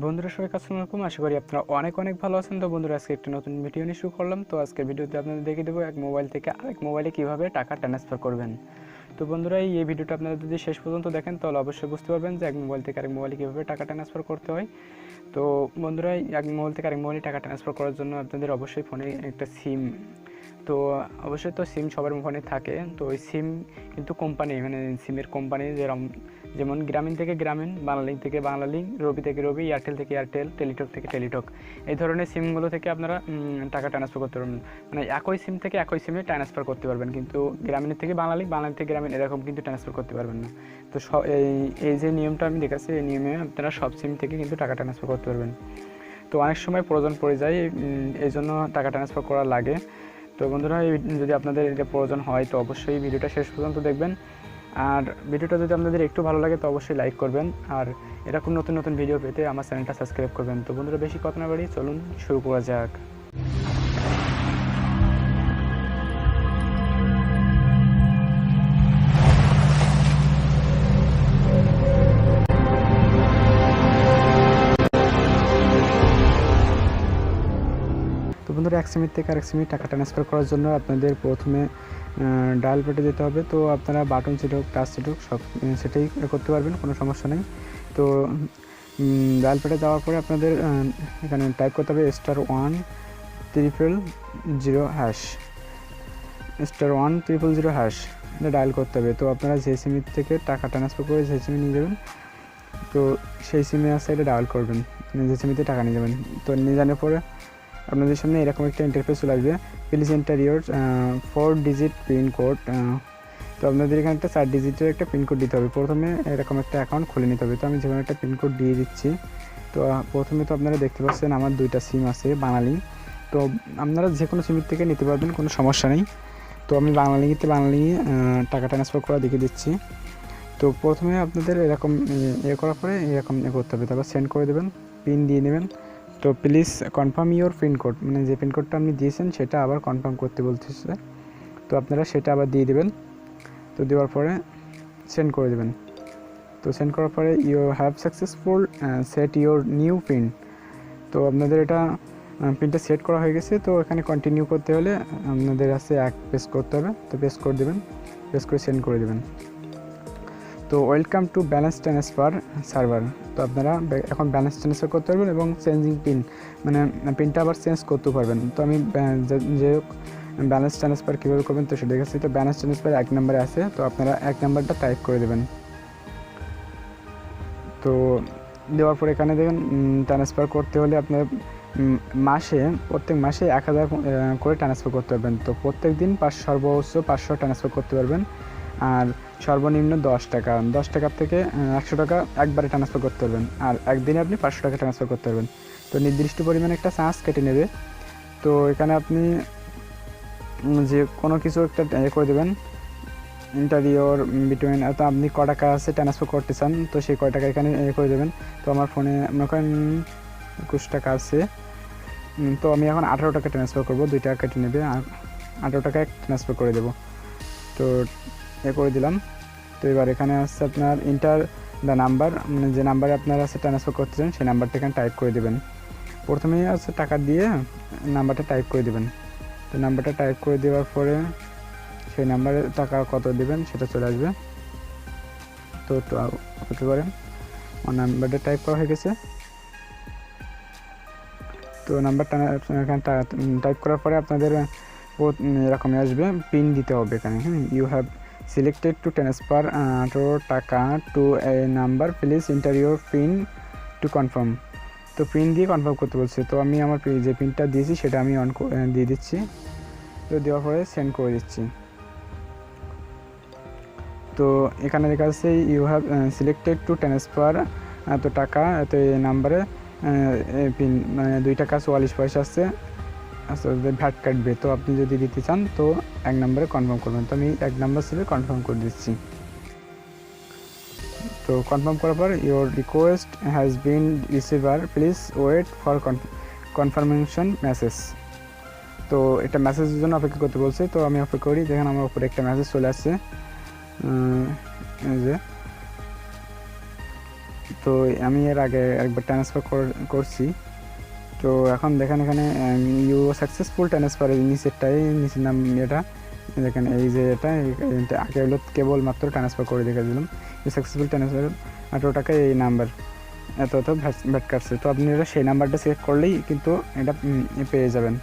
বন্ধুরা সবাই আসসালামু আলাইকুম। আশা করি আপনারা অনেক ভালো আছেন। তো বন্ধুরা আজকে একটা নতুন ভিডিও নিয়ে শুরু করলাম। তো আজকের ভিডিওতে আপনাদের দেখিয়ে দেবো এক মোবাইল থেকে আরেক মোবাইলে কিভাবে টাকা ট্রান্সফার করবেন। তো বন্ধুরা এই ভিডিওটা আপনারা যদি শেষ পর্যন্ত দেখেন তাহলে অবশ্যই বুঝতে পারবেন যে এক মোবাইল থেকে আরেক মোবাইলে কীভাবে টাকা ট্রান্সফার করতে হয়। তো বন্ধুরা এক মোবাইল থেকে আরেক মোবাইলে টাকা ট্রান্সফার করার জন্য আপনাদের অবশ্যই ফোনে একটা সিম, তো অবশ্যই তো সিম সবার ফোনে থাকে। তো ওই সিম কিন্তু কোম্পানি মানে সিমের কোম্পানি যেমন গ্রামীণ থেকে গ্রামীণ, বাংলালিংক থেকে বাংলালিংক, রবি থেকে রবি, এয়ারটেল থেকে এয়ারটেল, টেলিটক থেকে টেলিটক, এই ধরনের সিমগুলো থেকে আপনারা টাকা ট্রান্সফার করতে পারবেন। মানে একই সিম থেকে একই সিমে ট্রান্সফার করতে পারবেন, কিন্তু গ্রামীণের থেকে বাংলালিংক, বাংলালিংক থেকে গ্রামীণ এরকম কিন্তু ট্রান্সফার করতে পারবেন না। তো এই যে নিয়মটা আমি দেখাচ্ছি, এই নিয়মে আপনারা সব সিম থেকে কিন্তু টাকা ট্রান্সফার করতে পারবেন। তো অনেক সময় প্রয়োজন পড়ে যায়, এই জন্য টাকা ট্রান্সফার করা লাগে। তো বন্ধুরা যদি আপনাদের এটা প্রয়োজন হয় তো অবশ্যই ভিডিওটা শেষ পর্যন্ত দেখবেন। আর ভিডিওটা যদি আপনাদের একটু ভালো লাগে তো অবশ্যই লাইক করবেন, আর এরকম নতুন ভিডিও পেতে আমার চ্যানেলটা সাবস্ক্রাইব করবেন। তো বন্ধুরা বেশি কথা না বাড়িয়ে চলুন শুরু করা যাক। তো বন্ধুরা এক সিমের থেকে আরেক সিমে টাকা ট্রান্সফার করার জন্য আপনাদের প্রথমে ডায়াল প্যাডে যেতে হবে। তো আপনারা বাটন সেট হোক, টাচ সেট হোক, সব সেটাই করতে পারবেন, কোনো সমস্যা নেই। তো ডায়াল প্যাডে যাওয়ার পরে আপনাদের এখানে টাইপ করতে হবে *100# *100# এটা ডায়াল করতে হবে। তো আপনারা যে সিমের থেকে টাকা ট্রান্সফার করে যে সিমে নিয়ে যাবেন, তো সেই সিমে আসে এটা ডায়াল করবেন, যে সিমেতে টাকা নিয়ে যাবেন। তো নিয়ে যাওয়ার পরে আপনাদের সামনে এরকম একটা ইন্টারফেস চলে আসবে, please enter your 4 digit pin code. তো আপনাদের এখানে একটা 4 ডিজিটের একটা পিনকোড দিতে হবে। প্রথমে এরকম একটা অ্যাকাউন্ট খুলে নিতে হবে। তো আমি যেমন একটা পিনকোড দিয়ে দিচ্ছি। তো প্রথমে তো আপনারা দেখতে পাচ্ছেন আমার 2টা সিম আছে বাঙালি। তো আপনারা যে কোনো সিমের থেকে নিতে পারবেন, কোনো সমস্যা নেই। তো আমি বাঙালিতে টাকা ট্রান্সফার করা দেখিয়ে দিচ্ছি। তো প্রথমে আপনাদের এরকম করার পরে এরকম করতে হবে, তারপর সেন্ড করে দেবেন, পিন দিয়ে নেবেন। তো প্লিজ কনফার্ম ইওর পিনকোড, মানে যে পিনকোডটা আপনি দিয়েছেন সেটা আবার কনফার্ম করতে বলতেছে। তো আপনারা সেটা আবার দিয়ে দেবেন। তো দেওয়ার পরে সেন্ড করে দেবেন। তো সেন্ড করার পরে you have successful set your new pin. তো আপনাদের এটা পিনটা সেট করা হয়ে গেছে। তো এখানে কন্টিনিউ করতে হলে আপনাদের কাছে পেস্ট করতে হবে। তো পেস্ট করে দেবেন, পেস্ট করে সেন্ড করে দেবেন। তো welcome to balance transfer server. তো আপনারা এখন ব্যালেন্স ট্রান্সফার করতে পারবেন এবং চেঞ্জিং পিন, মানে পিনটা আবার চেঞ্জ করতে পারবেন। তো আমি যে ব্যালেন্স ট্রান্সফার কীভাবে করবেন তো সেটা দেখাচ্ছি। তো ব্যালেন্স ট্রান্সফার 1 নম্বরে আছে। তো আপনারা 1 নাম্বারটা টাইপ করে দেবেন। তো দেওয়ার পর এখানে দেখেন ট্রান্সফার করতে হলে আপনার প্রত্যেক মাসে 1000 করে ট্রান্সফার করতে পারবেন। তো প্রত্যেক দিন সর্বোচ্চ 500 ট্রান্সফার করতে পারবেন। আর সর্বনিম্ন 10 টাকা থেকে 100 টাকা একবারে ট্রান্সফার করতে পারবেন। আর একদিনে আপনি 500 টাকা ট্রান্সফার করতে পারবেন। তো নির্দিষ্ট পরিমাণে একটা চার্জ কেটে নেবে। তো এখানে আপনি যে কোনো কিছু একটা করে দেবেন, ইন্টারিয়র বিটুইন, তো আপনি ক টাকা আছে ট্রান্সফার করতে চান তো সেই ক টাকা এখানে করে দেবেন। তো আমার ফোনে মনে করেন 21 টাকা আছে। তো আমি এখন 18 টাকা ট্রান্সফার করবো, 2 টাকা কেটে নেবে, আর 18 টাকা ট্রান্সফার করে দেবো। তো করে দিলাম। তো এবার এখানে আসছে আপনার ইন্টার দ্য নাম্বার, মানে যে নাম্বারে আপনারা আছে ট্রান্সফার করতে চান সেই নাম্বারটা এখানে টাইপ করে দেবেন। প্রথমেই আছে টাকা দিয়ে নাম্বারটা টাইপ করে দেবেন। তো নাম্বারটা টাইপ করে দেওয়ার পরে সেই নাম্বারে টাকা কত দেবেন সেটা চলে আসবে। তো হতে পারেন আমার নাম্বারটা টাইপ করা হয়ে গেছে। তো নাম্বারটা এখানে টাইপ করার পরে আপনাদের এরকমই আসবে, পিন দিতে হবে এখানে। You have selected to transfer 18 টাকা to a number, please enter your pin to confirm. তো পিন দিয়ে কনফার্ম করতে বলছে। তো আমি আমার যে পিনটা দিয়েছি সেটা আমি দিয়ে দিচ্ছি। তো দেওয়ার পরে সেন্ড করে দিচ্ছি। তো এখানে লেখা আছে you have selected to transfer এত টাকা এত এই নাম্বারে পিন, মানে 2 টাকা 44 পয়সা আসছে, ভ্যাট কাটবে। তো আপনি যদি দিতে চান তো 1 নম্বরে কনফার্ম করবেন। তো আমি 1 নম্বর সিলে কনফার্ম করে দিচ্ছি। তো কনফার্ম করার পর your request has been receiver, please wait for confirmation message. তো এটা মেসেজের জন্য অপেক্ষা করতে বলছে। তো আমি অপেক্ষা করি। দেখেন আমার উপরে একটা মেসেজ চলে আসছে, যে তো আমি এর আগে একবার ট্রান্সফার করছি। তো এখন দেখেন এখানে ইউ সাকসেসফুল ট্রান্সফার, নিচের নাম এটা দেখেন, এই যে এটা আগে হলো কেবলমাত্র ট্রান্সফার করে দেখে দিলাম ইউ সাকসেসফুল ট্রান্সফার 18 টাকা, এই নাম্বার এত ভ্যাট কাটছে। তো আপনি এটা সেই নাম্বারটা সিলেক্ট করলেই কিন্তু এটা পেয়ে যাবেন।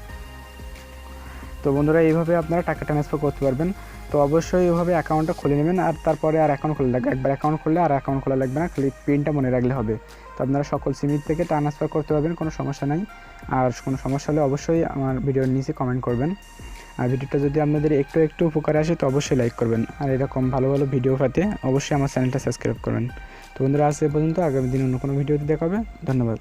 তো বন্ধুরা এইভাবে আপনারা টাকা ট্রান্সফার করতে পারবেন। তো অবশ্যই এইভাবে অ্যাকাউন্টটা খুলে নেবেন, আর তারপরে আর অ্যাকাউন্ট খোলা লাগবে, একবার অ্যাকাউন্ট খুললে আর অ্যাকাউন্ট খোলা লাগবে না, খালি পিনটা মনে রাখলে হবে। তো আপনারা সকল সিমের থেকে ট্রান্সফার করতে পারবেন, কোনো সমস্যা নাই। আর কোনো সমস্যা হলে অবশ্যই আমার ভিডিওর নিচে কমেন্ট করবেন। আর ভিডিওটা যদি আপনাদের একটু উপকারে আসে তো অবশ্যই লাইক করবেন, আর এরকম ভালো ভালো ভিডিও পেতে অবশ্যই আমার চ্যানেলটা সাবস্ক্রাইব করবেন। তো বন্ধুরা আজ এ পর্যন্ত, আগামী দিন অন্য কোনো ভিডিওতে দেখা হবে। ধন্যবাদ।